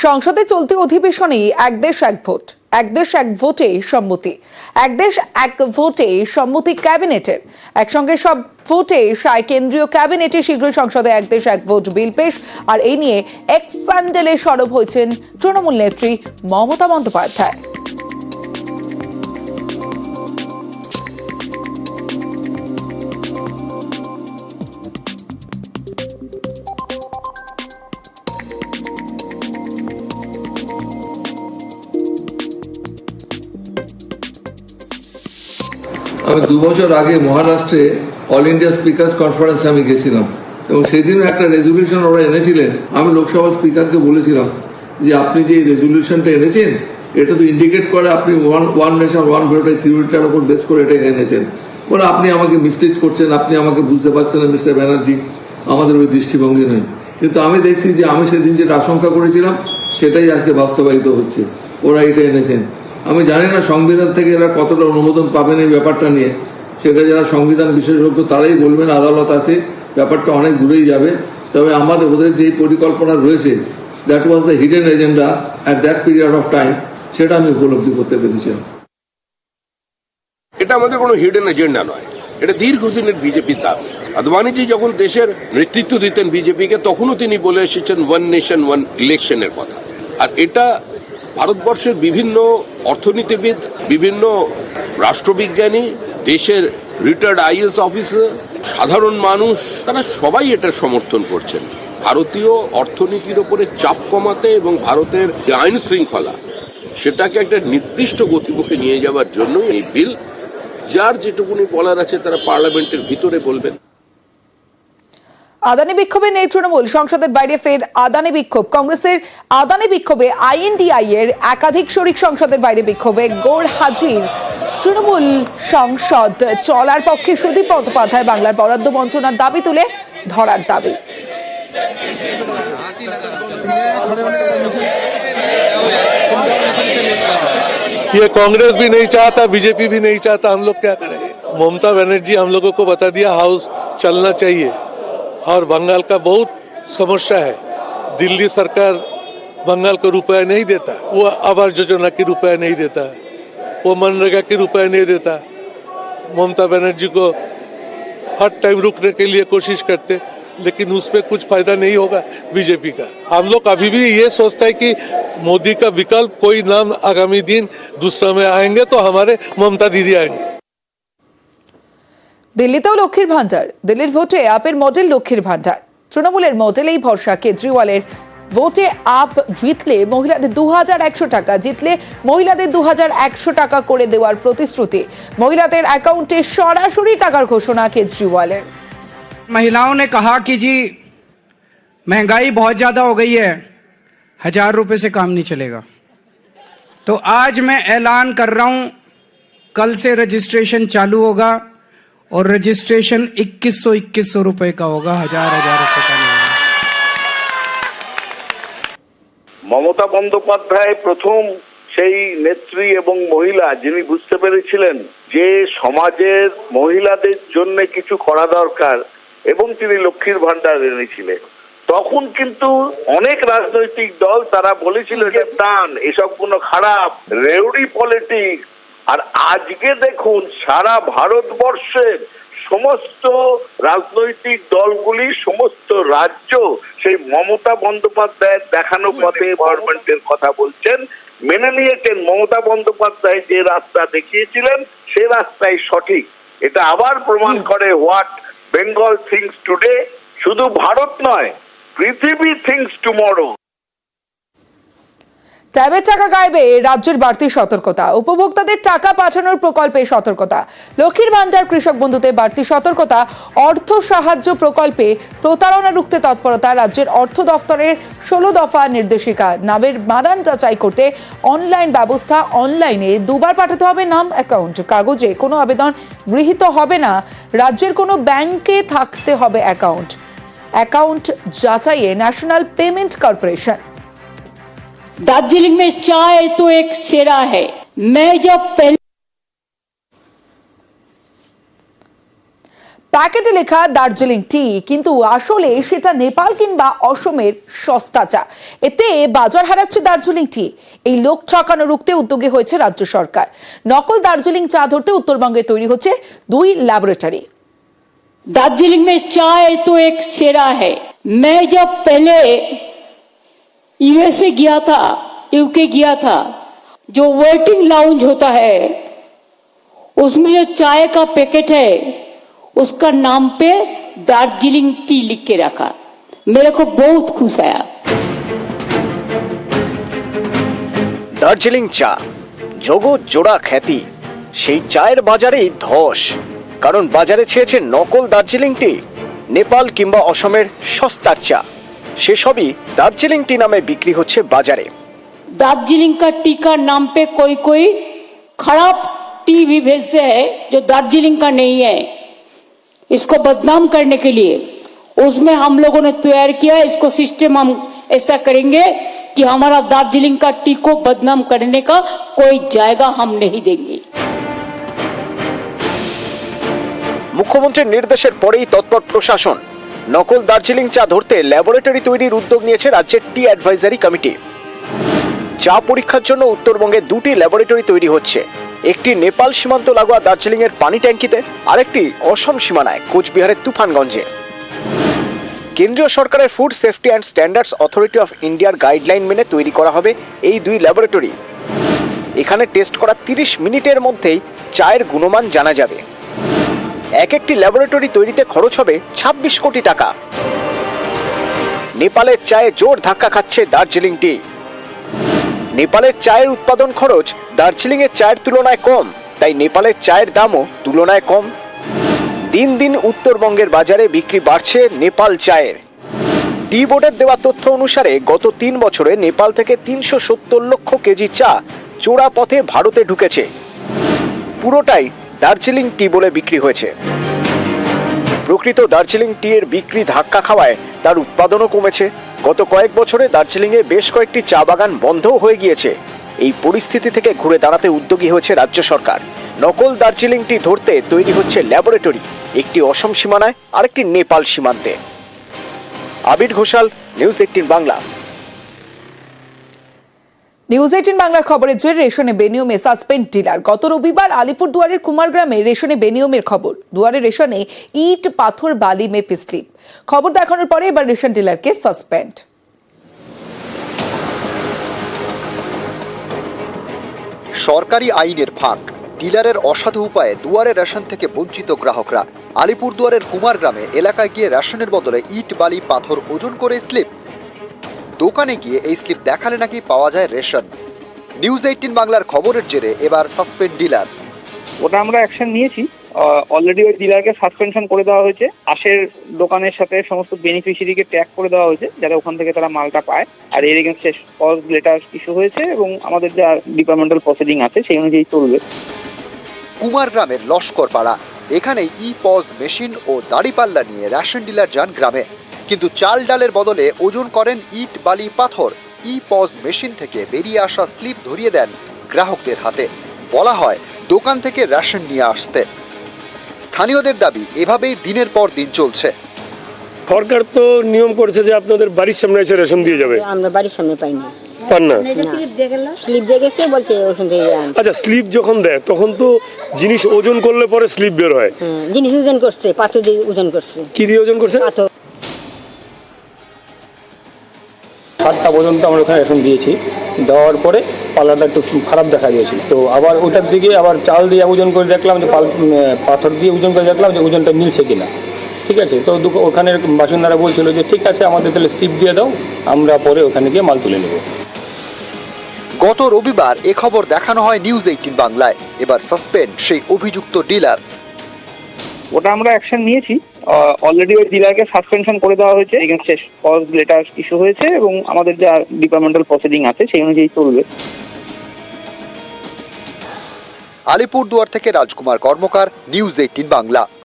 সংসদে চলতি অধিবেশনে এক দেশ এক ভোট, এক দেশ এক ভোটে সম্মতি, এক দেশ এক ভোটে সম্মতি ক্যাবিনেটের একসঙ্গে সব ভোটে সায় কেন্দ্রীয় ক্যাবিনেটে শীঘ্রই সংসদে এক দেশ এক ভোট বিল পেশ। আর এই নিয়ে এক্স স্যান্ডেলে সরব হয়েছেন তৃণমূল নেত্রী মমতা বন্দ্যোপাধ্যায়। আমি 2 বছর আগে মহারাষ্ট্রে অল ইন্ডিয়া স্পিকার্স কনফারেন্সে আমি গেছিলাম এবং সেদিনও একটা রেজলিউশন ওরা এনেছিলেন। আমি লোকসভা স্পিকারকে বলেছিলাম যে আপনি যে রেজলিউশনটা এনেছেন এটা তো ইন্ডিকেট করে আপনি ওয়ান নেশন ওয়ান ভোটের থিওরিটার উপর বেস করে এটা এনেছেন। বলে আপনি আমাকে মিসলিড করছেন, আপনি আমাকে বুঝতে পারছেন না মিস্টার ব্যানার্জি, আমাদের ওই দৃষ্টিভঙ্গি নয়। কিন্তু আমি দেখছি যে আমি সেদিন যেটা আশঙ্কা করেছিলাম সেটাই আজকে বাস্তবায়িত হচ্ছে, ওরা এটা এনেছেন। আমি জানি না সংবিধান থেকে এরা কতটা অনুমোদন পাবেন এই ব্যাপারটা নিয়ে, সেটা যারা সংবিধান বিশেষজ্ঞ তারাই বলবেন, আদালত আছে, ব্যাপারটা অনেক দূরেই যাবে। তবে আমাদের ওদের যে পরিকল্পনা রয়েছে, that was the hidden agenda at that period of time, সেটা আমি উপলব্ধি করতে পেরেছিলাম। এটা আমাদের কোনো হিডেন এজেন্ডা নয়, এটা দীর্ঘদিনের বিজেপির দাবি। আদবানিজি যখন দেশের নেতৃত্ব দিতেন বিজেপিকে, তখনও তিনি বলে এসেছেন ওয়ান নেশন ওয়ান ইলেকশনের কথা। আর এটা ভারতবর্ষের বিভিন্ন অর্থনীতিবিদ, বিভিন্ন রাষ্ট্রবিজ্ঞানী, দেশের রিটায়ার্ড আইএএস অফিসার, সাধারণ মানুষ, তারা সবাই এটা সমর্থন করছেন। ভারতীয় অর্থনীতির উপরে চাপ কমাতে এবং ভারতের যে আইন শৃঙ্খলা সেটাকে একটা নির্দিষ্ট গতিমুখে নিয়ে যাওয়ার জন্যই এই বিল। যার যেটুকুনি বলার আছে তারা পার্লামেন্টের ভিতরে বলবেন। আদানি বিক্ষোভে নেই তৃণমূল, সংসদের বাইরে ফের আদানি বিক্ষোভ। কংগ্রেসের আদানি বিক্ষোভে আইএনডিআই এর একাধিক শরিক সংসদের বাইরে বিক্ষোভে গোড় হাজির তৃণমূল সংসদ চলার পক্ষে সুদীপ বন্দ্যোপাধ্যায় বাংলার বরাদ্দ বঞ্চনার দাবি তুলে ধরার দাবি। ये कांग्रेस भी नहीं चाहता, बीजेपी भी नहीं चाहता, हम लोग क्या करेंगे। ममता बनर्जी हम लोगों को बता दिया हाउस चलना चाहिए, और बंगाल का बहुत समस्या है। दिल्ली सरकार बंगाल को रुपया नहीं देता, वो आवास योजना की रुपया नहीं देता, वो मनरेगा की रुपया नहीं देता। ममता बनर्जी को हर टाइम रुकने के लिए कोशिश करते, लेकिन उस पर कुछ फायदा नहीं होगा बीजेपी का। हम लोग अभी भी ये सोचता है कि मोदी का विकल्प कोई नाम आगामी दिन दूसरा में आएंगे तो हमारे ममता दीदी आएंगे। দিল্লিতেও লক্ষ্মীর ভান্ডার, দিল্লির ভোটে আপের মডেল লক্ষ্মীর ভান্ডার। তৃণমূলের মডেলেই ভরসা কেজরিওয়ালের। ভোটে আপ জিতলে মহিলাদের 2100 টাকা, জিতলে মহিলাদের 2100 টাকা করে দেওয়ার প্রতিশ্রুতি। মহিলাদের অ্যাকাউন্টে সরাসরি টাকার ঘোষণা কেজরিওয়ালের। महिलाओं ने कहा कि जी महंगाई बहुत ज़्यादा हो गई है, 1000 रुपये से काम नहीं चलेगा। तो आज मैं ऐलान कर रहा हूं, कल से रजिस्ट्रेशन चालू होगा और रजिस्ट्रेशन 2100 रुपये का होगा, 1000 रुपये का नहीं। মমতা বন্দ্যোপাধ্যায় প্রথম সেই নেত্রী এবং মহিলা যিনি বুঝতে পেরেছিলেন যে সমাজের মহিলাদের জন্য কিছু করা দরকার, এবং তিনি লক্ষ্মীর ভান্ডার এনেছিলেন। তখন কিন্তু অনেক রাজনৈতিক দল তারা বলেছিল যে টান, এসব কোনো খারাপ রেউডি পলিটিক্স। আর আজকে দেখুন সারা ভারতবর্ষের সমস্ত রাজনৈতিক দলগুলি, সমস্ত রাজ্য সেই মমতা বন্দ্যোপাধ্যায়ের দেখানো পথে গভর্নমেন্টের কথা বলছেন, মেনে নিয়েছেন। মমতা বন্দ্যোপাধ্যায় যে রাস্তা দেখিয়েছিলেন সে রাস্তাই সঠিক। এটা আবার প্রমাণ করে হোয়াট বেঙ্গল থিংস টুডে। শুধু ভারত নয়, পৃথিবী থিংস টুমরো। ট্যাবের টাকা গায়েবে রাজ্যের বাড়তি সতর্কতা, উপভোক্তাদের টাকা পাঠানোর প্রকল্পে সতর্কতা। লক্ষ্মীর ভান্ডার, কৃষক বন্ধুতে বাড়তি সতর্কতা। অর্থ সাহায্য প্রকল্পে প্রতারণা রুখতে তৎপরতা। রাজ্যের অর্থ দফতরের 16 দফা নির্দেশিকা। নামের মানান যাচাই করতে অনলাইন ব্যবস্থা। অনলাইনে 2 বার পাঠাতে হবে নাম, অ্যাকাউন্ট। কাগজে কোনো আবেদন গৃহীত হবে না। রাজ্যের কোনো ব্যাংকে থাকতে হবে অ্যাকাউন্ট। অ্যাকাউন্ট যাচাইয়ে ন্যাশনাল পেমেন্ট কর্পোরেশন। दार्जिलिंग में चाय तो एक सेरा है। मैं जब पहले প্যাকেটে লেখা দার্জিলিং টি, কিন্তু আসলে সেটা নেপাল কিংবা অসমের সস্তা চা। এতে বাজার হারাচ্ছে দার্জিলিং টি। এই লোক ঠকানো রুখতে উদ্যোগী হয়েছে রাজ্য সরকার। নকল দার্জিলিং চা ধরতে উত্তরবঙ্গে তৈরি হচ্ছে 2 ল্যাবরেটরি। दार्जिलिंग में चाय तो एक सेरा है। मैं जब पहले यूएसए गया था, यूके गया था, जो वेटिंग लाउंज होता है उसमें जो चाय का पैकेट है उसका नाम पे दार्जिलिंग टी लिख के रखा। मेरे को बहुत खुश आया। দার্জিলিং চা জগৎ জোড়া খ্যাতি, সেই চায়ের বাজারেই ধস। কারণ বাজারে ছেয়েছে নকল দার্জিলিং টি, নেপাল কিংবা অসমের সস্তার চা। সেসবই দার্জিলিং টি নামে বিক্রি হচ্ছে বাজারে। दार्जिलिंग का टी का नाम पे कोई कोई खराब टी भी भेजते हैं जो दार्जिलिंग का नहीं है, इसको बदनाम करने के लिए। उसमें हम लोगों ने तैयार किया, इसको सिस्टम हम ऐसा करेंगे कि हमारा दार्जिलिंग का टी को बदनाम करने का कोई जायगा हम नहीं देंगे। মুখ্যমন্ত্রীর নির্দেশের পরেই তৎপর প্রশাসন। নকল দার্জিলিং চা ধরতে ল্যাবরেটরি তৈরির উদ্যোগ নিয়েছে রাজ্যের টি অ্যাডভাইজারি কমিটি। চা পরীক্ষার জন্য উত্তরবঙ্গে 2টি ল্যাবরেটরি তৈরি হচ্ছে। একটি নেপাল সীমান্ত লাগোয়া দার্জিলিং এর পানি ট্যাঙ্কিতে, আরেকটি অসম সীমানায় কোচবিহারের তুফানগঞ্জে। কেন্দ্রীয় সরকারের food safety and standards authority of ইন্ডিয়ার গাইডলাইন মেনে তৈরি করা হবে এই 2 ল্যাবরেটরি। এখানে টেস্ট করা 30 মিনিটের মধ্যেই চায়ের গুণমান জানা যাবে। এক একটি ল্যাবরেটরি তৈরিতে খরচ হবে 26 কোটি টাকা। নেপালের চায়ে জোর ধাক্কা খাচ্ছে দার্জিলিং টি। নেপালের চায়ের উৎপাদন খরচ দার্জিলিং এর চায়ের তুলনায় কম, তাই নেপালের চায়ের দামও তুলনায় কম। দিন দিন উত্তরবঙ্গের বাজারে বিক্রি বাড়ছে নেপাল চায়ের। টি বোর্ডের দেওয়া তথ্য অনুসারে গত 3 বছরে নেপাল থেকে 370 লক্ষ কেজি চা চোরা পথে ভারতে ঢুকেছে। পুরোটাই দার্জিলিং টি বলে বিক্রি হয়েছে। প্রকৃত দার্জিলিং টি এর বিক্রি ধাক্কা খাওয়ায় তার উৎপাদনও কমেছে। গত কয়েক বছরে দার্জিলিং এ বেশ কয়েকটি চা বাগান বন্ধও হয়ে গিয়েছে। এই পরিস্থিতি থেকে ঘুরে দাঁড়াতে উদ্যোগী হয়েছে রাজ্য সরকার। নকল দার্জিলিং টি ধরতে তৈরি হচ্ছে ল্যাবরেটরি, একটি অসম সীমানায়, আরেকটি নেপাল সীমান্তে। আবির ঘোষাল, নিউজ 18 বাংলা। নিউজ 18 বাংলার খবরের জেরে রেশনে বেনিয়মে সাসপেন্ড ডিলার। গত রবিবার আলিপুরদুয়ারের কুমারগ্রামে রেশনে বেনিয়মের খবর। দুয়ারে রেশনে ইট, পাথর, বালি মেপে স্লিপ। খবর দেখানোর পরে এবার রেশন ডিলারকে সাসপেন্ড। সরকারি আইনের ফাঁক, ডিলারের অসাধু উপায়ে দুয়ারে রেশন থেকে বঞ্চিত গ্রাহকরা। আলিপুরদুয়ারের কুমারগ্রামে এলাকায় গিয়ে রেশনের বদলে ইট, বালি, পাথর ওজন করে স্লিপ। দোকানে গিয়ে এই স্লিপ দেখালে নাকি পাওয়া যায় রেশন। নিউজ 18 বাংলার খবরের জেরে এবার সাসপেন্ড ডিলার। ওটা আমরা অ্যাকশন নিয়েছি। অলরেডি ওই ডিলারকে সাসপেনশন করে দেওয়া হয়েছে। পাশের দোকানের সাথে সমস্ত বেনিফিশিয়ারিকে ট্যাগ করে দেওয়া হয়েছে, যাতে ওখান থেকে তারা মালটা পায়। আর এর এগেইনস্টে কজ লেটার ইস্যু হয়েছে এবং আমাদের যা ডিপার্টমেন্টাল প্রসিডিং আছে সেই অনুযায়ী চলবে। কুমারগ্রামের লস্কর পাড়া, এখানে ই পজ মেশিন ও দাড়িপাল্লা নিয়ে রেশন ডিলার যান গ্রামে। কিন্তু চাল ডালের বদলে ওজন করেন ইট, বালি, পাথর। ই পজ মেশিন থেকে বেরিয়ে আসা স্লিপ ধরিয়ে দেন গ্রাহকদের হাতে। বলা হয় দোকান থেকে রেশন নিয়ে আসতে। স্থানীয়দের দাবি এভাবেই দিনের পর দিন চলছে। সরকার তো নিয়ম করেছে যে আপনাদের বাড়ির সামনে এসে রেশন দিয়ে যাবে। আমরা বাড়ির সামনে পাই না, পান না। স্লিপ দিয়ে গেছে, বলছে ওখান থেকে আচ্ছা, স্লিপ যখন দেয় তখন তো জিনিস ওজন করলে পরে স্লিপ বের হয়। জিনিস ওজন করছে, পাথর দিয়ে ওজন করছে। কি দিয়ে ওজন করছে? পাথর। 7টা পর্যন্ত আমরা ওখানে রেশন দিয়েছি। দেওয়ার পরে পাল্লাটা একটু খারাপ দেখা দিয়েছিল, তো আবার ওটার দিকে আবার চাল দিয়ে ওজন করে দেখলাম যে পাথর দিয়ে ওজন করে দেখলাম যে ওজনটা মিলছে কিনা। ঠিক আছে, তো ওখানের বাসিন্দারা বলছিল যে ঠিক আছে আমাদের তাহলে স্লিপ দিয়ে দাও, আমরা পরে ওখানে গিয়ে মাল তুলে নেব। গত রবিবার এ খবর দেখানো হয় নিউজ 18 বাংলায়। এবার সাসপেন্ড সেই অভিযুক্ত ডিলার। ওটা আমরা অ্যাকশন নিয়েছি। অলরেডি ওই ডিলারকে সাসপেনশন করে দেওয়া হয়েছে, এগেইনস্টে কজ লেটার ইস্যু হয়েছে এবং আমাদের যা ডিপার্টমেন্টাল প্রসিডিং আছে সেই অনুযায়ী চলবে। আলিপুরদুয়ার থেকে রাজকুমার কর্মকার, নিউজ 18 বাংলা।